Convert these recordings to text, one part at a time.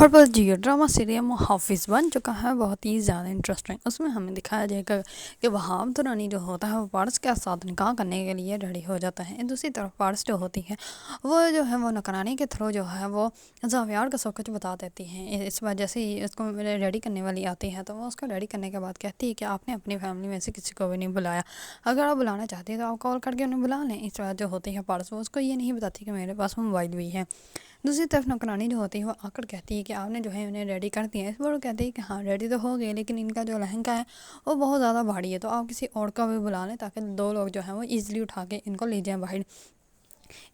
और बस जी drama serial मुहाफिज बन चुका है, बहुत ही ज़्यादा इंटरेस्टिंग। उसमें हमें दिखाया जाएगा कि वहाब दुरानी जो होता है वो पारस के साथ निकाह करने के लिए रेडी हो जाता है। दूसरी तरफ पारस जो होती है वो जो है वो नौकरानी के थ्रू जो है वो ज़ावियार को सब कुछ बता देती है। इस वजह से ही उसको रेडी करने वाली आती है, तो वो उसको रेडी करने के बाद कहती है कि आपने अपनी फैमिली में से किसी को भी नहीं बुलाया, अगर आप बुलाना चाहती हैं तो आप कॉल करके उन्हें बुला लें। इस वजह जो होती है पारस वो उसको ये नहीं बताती कि मेरे पास मोबाइल भी है। दूसरी तरफ नौकरानी जो होती है वो आकर कहती है कि आपने जो है उन्हें रेडी कर दिया है। इस पर वो कहती है कि हाँ रेडी तो हो गए, लेकिन इनका जो लहंगा है वो बहुत ज़्यादा भारी है, तो आप किसी और का भी बुला लें ताकि दो लोग जो हैं वो ईजिली उठा के इनको ले जाएं बाहर।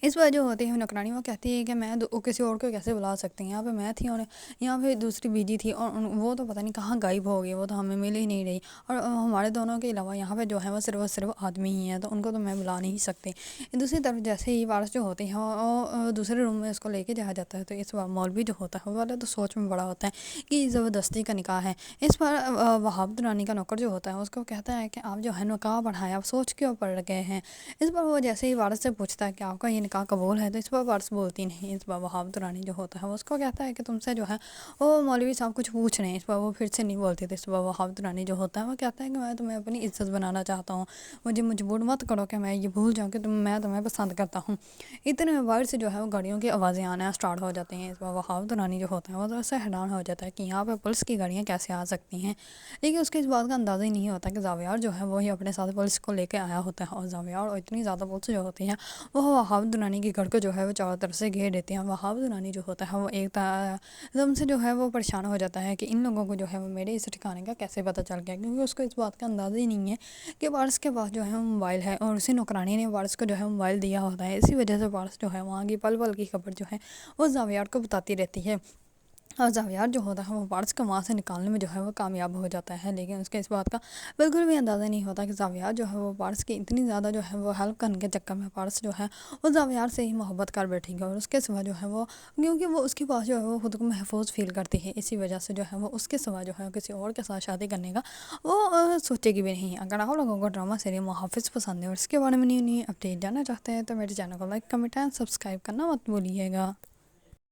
इस वजह जो होती है नौकरानी वो कहती है कि मैं किसी और को कैसे बुला सकती हैं, यहाँ पे मैं थी और यहाँ पे दूसरी बीजी थी और वो तो पता नहीं कहाँ गायब हो गई, वो तो हमें मिल ही नहीं रही। और हमारे दोनों के अलावा यहाँ पे जो है वो सिर्फ आदमी ही है, तो उनको तो मैं बुला नहीं सकती। दूसरी तरफ जैसे ही वारस जो होती है वो दूसरे रूम में उसको लेके जाया जाता है, तो इस बार मौलवी जो होता है वो वाला तो सोच में बड़ा होता है कि ज़बरदस्ती का निकाह है। इस पर वहाब दुरानी का नौकर जो होता है उसको कहता है कि आप जो है निकाह पढ़ाया, आप सोच क्यों पड़ गए हैं। इस पर वो जैसे ही वारस से पूछता है कि आपका ये निकाह कबूल है, तो इस पर वारस बोलती नहीं। इस पर वहाब दुरानी जो होता है वो उसको कहता है कि तुमसे जो है वो मौलवी साहब कुछ पूछ रहे हैं। इस पर वो फिर से नहीं बोलती। तो इस पर वहाब दुरानी जो होता है वो कहता है कि मैं तुम्हें अपनी इज्जत बनाना चाहता हूँ, मुझे मजबूर मत करो कि मैं ये भूल जाऊँ कि मैं तुम्हें पसंद करता हूँ। इतने में बाहर से जो है वो गाड़ियों की आवाज़ें आना स्टार्ट हो जाती हैं। इस पर वहाब दुरानी जो होता है वो तो ऐसा हैरान हो जाता है कि यहाँ पर पुलिस की गाड़ियाँ कैसे आ सकती हैं, लेकिन उसके इस बात का अंदाज़ा ही नहीं होता कि ज़ावियार जो है वही अपने साथ पुलिस को लेकर आया होता है। और ज़ावियार और इतनी ज़्यादा पुलिस जो होती है वो वहाब दुरानी के घर को जो है वो चारों तरफ से घेर देते हैं। वहाब दुरानी जो होता है वो एकदम से जो है वो परेशान हो जाता है कि इन लोगों को जो है वो मेरे इस ठिकाने का कैसे पता चल गया, क्योंकि उसको इस बात का अंदाज़ा ही नहीं है कि वारस के पास जो है वो मोबाइल है और उसी नौकरानी ने वारस को जो है मोबाइल दिया होता है। इसी वजह से वारस जो है वहाँ की पल पल की खबर जो है वो ज़ावियार को बताती रहती है। और ज़ावियार जो होता है वो वारस को वहाँ से निकालने में जो है वो कामयाब हो जाता है, लेकिन उसके इस बात का बिल्कुल भी अंदाज़ा नहीं होता कि ज़ावियार जो है वो वारस की इतनी ज़्यादा जो है वो हेल्प करने के चक्कर में वारस जो है वो ज़ावियार से ही मोहब्बत कर बैठेगी। और उसके सिवा जो है वो, क्योंकि वो उसके पास जो है वो खुद को महफूज फील करती है, इसी वजह से जो है वो उसके सिवा जो है किसी और के साथ शादी करने का वो सोचेगी भी नहीं। अगर आप लोगों को ड्रामा सीरियल मुहाफिज पसंद है और इसके बारे में नहीं अपडेट जानना चाहते हैं तो मेरे चैनल को लाइक कमेंट एंड सब्सक्राइब करना मत भूलिएगा।